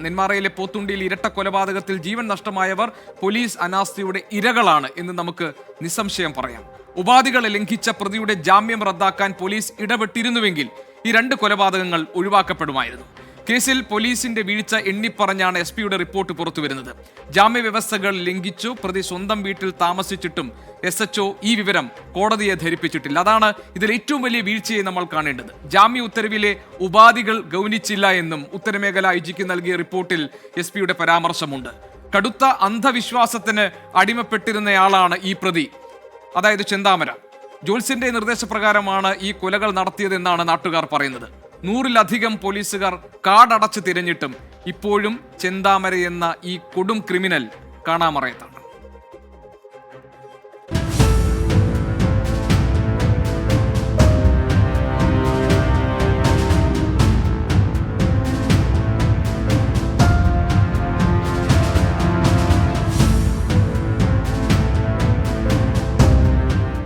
നെന്മാറയിലെ പോത്തുണ്ടിയിൽ ഇരട്ട കൊലപാതകത്തിൽ ജീവൻ നഷ്ടമായവർ പോലീസ് അനാസ്ഥയുടെ ഇരകളാണ് എന്ന് നമുക്ക് നിസ്സംശയം പറയാം. ഉപാധികളെ ലംഘിച്ച പ്രതിയുടെ ജാമ്യം റദ്ദാക്കാൻ പോലീസ് ഇടപെട്ടിരുന്നുവെങ്കിൽ ഈ 2 കൊലപാതകങ്ങൾ ഒഴിവാക്കപ്പെടുമായിരുന്നു. കേസിൽ പോലീസിന്റെ വീഴ്ച എണ്ണിപ്പറഞ്ഞാണ് SP-യുടെ റിപ്പോർട്ട് പുറത്തുവരുന്നത്. ജാമ്യവ്യവസ്ഥകൾ ലംഘിച്ചു പ്രതി സ്വന്തം വീട്ടിൽ താമസിച്ചിട്ടും SHO ഈ വിവരം കോടതിയെ ധരിപ്പിച്ചിട്ടില്ല. അതാണ് ഇതിൽ ഏറ്റവും വലിയ വീഴ്ചയെ നമ്മൾ കാണേണ്ടത്. ജാമ്യ ഉത്തരവിലെ ഉപാധികൾ ഗൗനിച്ചില്ല എന്നും ഉത്തരമേഖല IGക്ക് നൽകിയ റിപ്പോർട്ടിൽ SP-യുടെ പരാമർശമുണ്ട്. കടുത്ത അന്ധവിശ്വാസത്തിന് അടിമപ്പെട്ടിരുന്നയാളാണ് ഈ പ്രതി, അതായത് ചെന്താമര. ജോൽസിന്റെ നിർദ്ദേശപ്രകാരമാണ് ഈ കൊലകൾ നടത്തിയതെന്നാണ് നാട്ടുകാർ പറയുന്നത്. 100-ലധികം പോലീസുകാർ കാടടച്ച് തിരഞ്ഞിട്ടും ഇപ്പോഴും ചെന്താമര എന്ന ഈ കൊടും ക്രിമിനൽ കാണാമറയത്താണ്.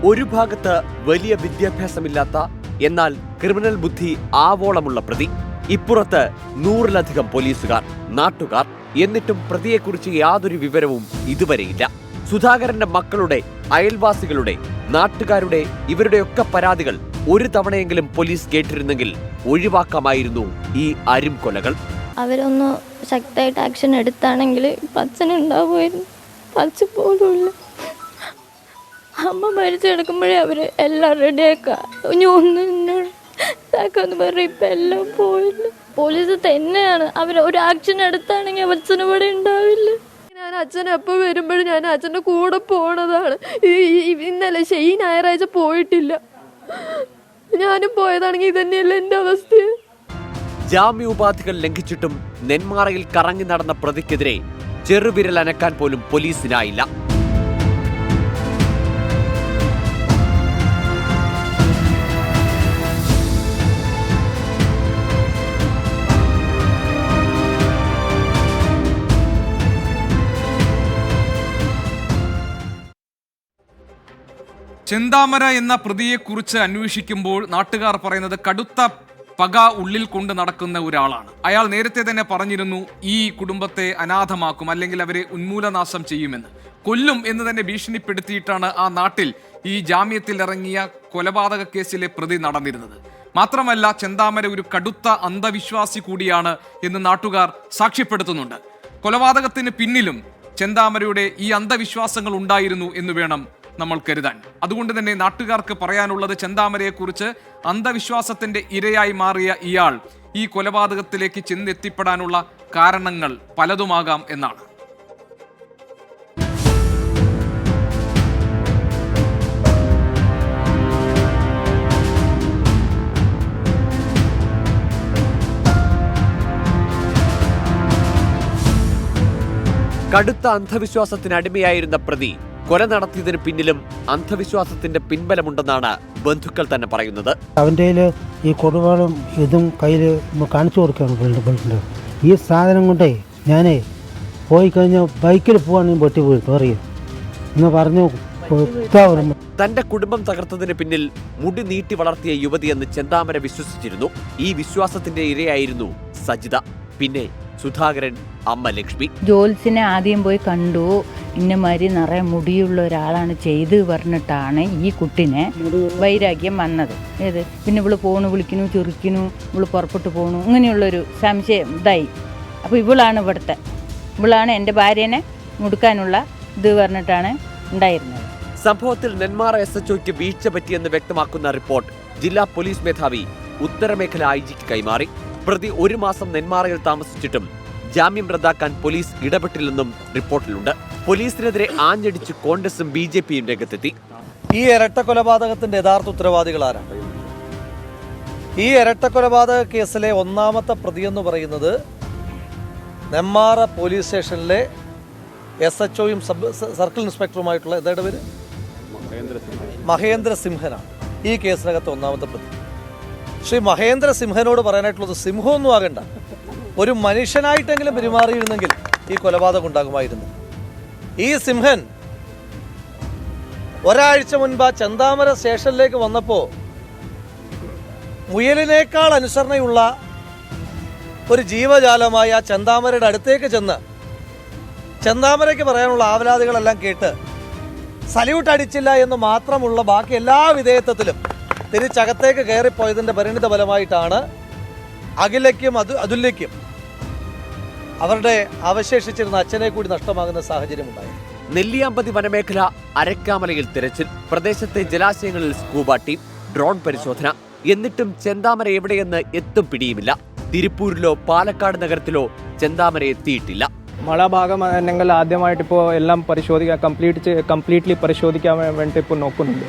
ഒരു ഭാഗത്ത് വലിയ വിദ്യാഭ്യാസമില്ലാത്ത എന്നാൽ ക്രിമിനൽ ബുദ്ധി ആവോളമുള്ള പ്രതി, ഇപ്പുറത്ത് 100-ലധികം പോലീസുകാർ, നാട്ടുകാർ. എന്നിട്ടും പ്രതിയെക്കുറിച്ച് യാതൊരു വിവരവും ഇതുവരെയില്ല. സുധാകരന്റെ മക്കളുടെ, അയൽവാസികളുടെ, നാട്ടുകാരുടെ ഇവരുടെയൊക്കെ പരാതികൾ ഒരു തവണയെങ്കിലും പോലീസ് കേട്ടിരുന്നെങ്കിൽ ഒഴിവാക്കാമായിരുന്നു ഈ അരും കൊലകൾ. അവരൊന്ന് ശക്തമായിട്ട് ആക്ഷൻ എടുത്താണെങ്കിൽ അച്ഛനുണ്ടാവുമായിരുന്നു. അച്ഛൻ പോലുമില്ല. അമ്മ മരിച്ചെടുക്കുമ്പോഴേ അവർ എല്ലാം റെഡിയാക്കാം, ഇനി ഒന്നും ഇതാക്കാന്ന് പറയും. ഇപ്പം എല്ലാം പോയില്ല. പോലീസ് തന്നെയാണ് അവർ ഒരു ആക്ഷൻ എടുത്താണെങ്കിൽ അച്ഛനും ഇവിടെ ഉണ്ടാവില്ല. ഞാൻ അച്ഛൻ എപ്പോൾ വരുമ്പോഴും ഞാൻ അച്ഛൻ്റെ കൂടെ പോണതാണ്. ഇന്നലെ ഈ ഞായറാഴ്ച പോയിട്ടില്ല. ഞാനും പോയതാണെങ്കിൽ ഇതന്നെയല്ല എൻ്റെ അവസ്ഥ. ജാമ്യോപാധികൾ ലംഘിച്ചിട്ടും നെന്മാറയിൽ കറങ്ങി നടന്ന പ്രതിക്കെതിരെ ചെറുവിരൽ അനക്കാൻ പോലും പോലീസിനായില്ല. ചെന്താമര എന്ന പ്രതിയെക്കുറിച്ച് അന്വേഷിക്കുമ്പോൾ നാട്ടുകാർ പറയുന്നത് കടുത്ത പക ഉള്ളിൽ കൊണ്ട് നടക്കുന്ന ഒരാളാണ്. അയാൾ നേരത്തെ തന്നെ പറഞ്ഞിരുന്നു ഈ കുടുംബത്തെ അനാഥമാക്കും, അല്ലെങ്കിൽ അവരെ ഉന്മൂലനാശം ചെയ്യുമെന്ന്, കൊല്ലും എന്ന് തന്നെ ഭീഷണിപ്പെടുത്തിയിട്ടാണ് ആ നാട്ടിൽ ഈ ജാമ്യത്തിൽ ഇറങ്ങിയ കൊലപാതക കേസിലെ പ്രതി നടന്നിരുന്നത്. മാത്രമല്ല ചെന്താമര ഒരു കടുത്ത അന്ധവിശ്വാസി കൂടിയാണ് എന്ന് നാട്ടുകാർ സാക്ഷ്യപ്പെടുത്തുന്നുണ്ട്. കൊലപാതകത്തിന് പിന്നിലും ചെന്താമരയുടെ ഈ അന്ധവിശ്വാസങ്ങൾ ഉണ്ടായിരുന്നു എന്ന് വേണം നമ്മൾ കരുതാൻ. അതുകൊണ്ട് തന്നെ നാട്ടുകാർക്ക് പറയാനുള്ളത് ചെന്താമരയെക്കുറിച്ച് അന്ധവിശ്വാസത്തിന്റെ ഇരയായി മാറിയ ഇയാൾ ഈ കൊലപാതകത്തിലേക്ക് ചെന്നെത്തിപ്പെടാനുള്ള കാരണങ്ങൾ പലതുമാകാം എന്നാണ്. കടുത്ത അന്ധവിശ്വാസത്തിന് അടിമയായിരുന്ന പ്രതി കൊല നടത്തിയതിന് പിന്നിലും അന്ധവിശ്വാസത്തിന്റെ പിൻബലമുണ്ടെന്നാണ് ബന്ധുക്കൾ തന്നെ പറയുന്നത്. അവൻ്റെ ഈ കൊടുവാളും ഇതും കയ്യിൽ കാണിച്ചു കൊടുക്കുകയാണ്. ഈ സാധനം കൊണ്ടേ ഞാനേ പോയി കഴിഞ്ഞാൽ ബൈക്കിൽ പോവാണെങ്കിൽ വെട്ടി പോയിട്ട് അറിയും എന്ന് പറഞ്ഞു. തന്റെ കുടുംബം തകർത്തതിന് പിന്നിൽ മുടി നീട്ടി വളർത്തിയ യുവതിയെന്ന് ചെന്താമര വിശ്വസിച്ചിരുന്നു. ഈ വിശ്വാസത്തിന്റെ ഇരയായിരുന്നു സജിത, പിന്നെ സുധാകരൻ, അമ്മ ലക്ഷ്മി. ജോൽസിനെ ആദ്യം പോയി കണ്ടു. ഇന്നമാതിരി നിറയെ മുടിയുള്ള ഒരാളാണ് ചെയ്ത് പറഞ്ഞിട്ടാണ് ഈ കുട്ടിനെ വൈരാഗ്യം വന്നത്. ഏത് പിന്നെ ഇവള് പോണു, വിളിക്കുന്നു, ചെറുക്കുന്നു, ഇവള് പുറപ്പെട്ടു പോണു, ഇങ്ങനെയുള്ളൊരു സംശയം ഇതായി. അപ്പോൾ ഇവളാണ് എൻ്റെ ഭാര്യനെ മുടുക്കാനുള്ള ഇത് പറഞ്ഞിട്ടാണ് ഉണ്ടായിരുന്നത്. സംഭവത്തിൽ നെന്മാറ SHOയ്ക്ക് വീഴ്ച പറ്റിയെന്ന് വ്യക്തമാക്കുന്ന റിപ്പോർട്ട് ജില്ലാ പോലീസ് മേധാവി ഉത്തരമേഖല IGക്ക് കൈമാറി. പ്രതി 1 മാസം നെന്മാറയിൽ താമസിച്ചിട്ടും ജാമ്യം റദ്ദാക്കാൻ പോലീസ് ഇടപെട്ടില്ലെന്നും റിപ്പോർട്ടിലുണ്ട്. പോലീസിനെതിരെ ആഞ്ഞടിച്ച് കോൺഗ്രസും BJPയും രംഗത്തെത്തി. ഈ ഇരട്ട കൊലപാതകത്തിന്റെ യഥാർത്ഥ ഉത്തരവാദികൾ ആരാണ്? ഈ ഇരട്ട കൊലപാതക കേസിലെ ഒന്നാമത്തെ പ്രതിയെന്ന് പറയുന്നത് നെന്മാറ പോലീസ് സ്റ്റേഷനിലെ SHOയും സർക്കിൾ ഇൻസ്പെക്ടറുമായിട്ടുള്ള ഇതേടെ പേര് മഹേന്ദ്ര സിംഹനാണ് ഈ കേസിനകത്ത് ഒന്നാമത്തെ പ്രതി. ശ്രീ മഹേന്ദ്ര സിംഹനോട് പറയാനായിട്ടുള്ളത് സിംഹമൊന്നും ആകണ്ട, ഒരു മനുഷ്യനായിട്ടെങ്കിലും പെരുമാറിയിരുന്നെങ്കിൽ ഈ കൊലപാതകം ഉണ്ടാകുമായിരുന്നു. ഈ സിംഹൻ ഒരാഴ്ച മുൻപ് ചെന്താമര സ്റ്റേഷനിലേക്ക് വന്നപ്പോൾ മുയലിനേക്കാൾ അനുസരണയുള്ള ഒരു ജീവജാലമായ ചെന്താമരയുടെ അടുത്തേക്ക് ചെന്ന് ചെന്താമരയ്ക്ക് പറയാനുള്ള ആവലാതികളെല്ലാം കേട്ട് സല്യൂട്ട് അടിച്ചില്ല എന്ന് മാത്രമുള്ള ബാക്കി എല്ലാ വിധേയത്വത്തിലും തിരിച്ചകത്തേക്ക് കയറിപ്പോയതിൻ്റെ പരിണിത ഫലമായിട്ടാണ് അഖിലയ്ക്കും അതുല്യയ്ക്കും അവരുടെ അവശേഷിച്ചിരുന്ന അച്ഛനെ കൂടി നഷ്ടമാകുന്ന സാഹചര്യമുണ്ടായി. നെല്ലിയാമ്പതി വനമേഖല അരക്കാമലയിൽ തിരച്ചിൽ, പ്രദേശത്തെ ജലാശയങ്ങളിൽ സ്കൂബ ടീം, ഡ്രോൺ പരിശോധന. എന്നിട്ടും ചെന്താമര എവിടെയെന്ന് എത്തും പിടിയുമില്ല. തിരുപ്പൂരിലോ പാലക്കാട് നഗരത്തിലോ ചെന്താമര എത്തിയിട്ടില്ല. മഴ ഭാഗം ഞങ്ങൾ ആദ്യമായിട്ട് ഇപ്പോൾ എല്ലാം കംപ്ലീറ്റ്ലി പരിശോധിക്കാൻ വേണ്ടി ഇപ്പോൾ നോക്കുന്നുണ്ട്.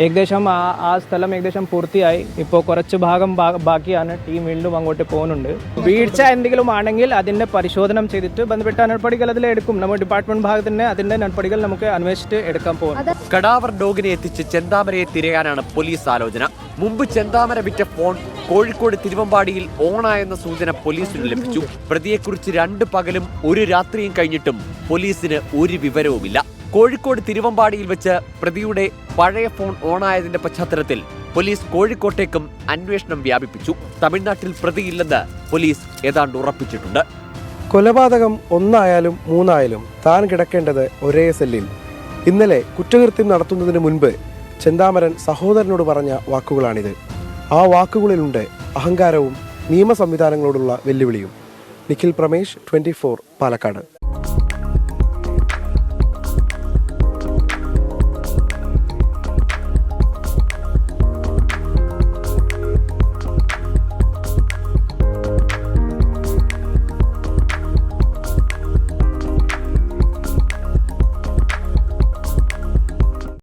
ഏകദേശം ആ സ്ഥലം ഏകദേശം പൂർത്തിയായി. ഇപ്പോൾ കുറച്ച് ഭാഗം ബാക്കിയാണ്. ടീം വീണ്ടും അങ്ങോട്ട് പോകുന്നുണ്ട്. വീഴ്ച എന്തെങ്കിലും ആണെങ്കിൽ അതിൻ്റെ പരിശോധന ചെയ്തിട്ട് ബന്ധപ്പെട്ട നടപടികൾ അതിലെടുക്കും. നമ്മുടെ ഡിപ്പാർട്ട്മെന്റ് ഭാഗത്തിന് അതിൻ്റെ നടപടികൾ നമുക്ക് അന്വേഷിച്ച് എടുക്കാൻ പോകും. കടാവർ ഡോഗിനെ എത്തിച്ച് ചെന്താമരയെ തിരയാനാണ് പോലീസ് ആലോചന. മുമ്പ് ചെന്താമര വിറ്റ ഫോൺ കോഴിക്കോട് തിരുവമ്പാടിയിൽ ഓണായെന്ന സൂചന പോലീസിന് ലഭിച്ചു. പ്രതിയെക്കുറിച്ച് 2 പകലും 1 രാത്രിയും കഴിഞ്ഞിട്ടും പോലീസിന് ഒരു വിവരവുമില്ല. കോഴിക്കോട് തിരുവമ്പാടിയിൽ വെച്ച് പ്രതിയുടെ പഴയ ഫോൺ ഓണായതിന്റെ പശ്ചാത്തലത്തിൽ പോലീസ് കോഴിക്കോട്ടേക്കും അന്വേഷണം വ്യാപിപ്പിച്ചു. തമിഴ്നാട്ടിൽ പ്രതിയില്ലെന്ന് പോലീസ് ഏതാണ്ട് ഉറപ്പിച്ചിട്ടുണ്ട്. കൊലപാതകം 1 ആയാലും 3 ആയാലും താൻ കിടക്കേണ്ടത് ഒരേ സെല്ലിൽ. ഇന്നലെ കുറ്റകൃത്യം നടത്തുന്നതിന് മുൻപ് ചെന്താമരൻ സഹോദരനോട് പറഞ്ഞ വാക്കുകളാണിത്. ആ വാക്കുകളിലുണ്ട് അഹങ്കാരവും നിയമ സംവിധാനങ്ങളോടുള്ള വെല്ലുവിളിയും. നിഖിൽ പ്രമേഷ്, 24 പാലക്കാട്.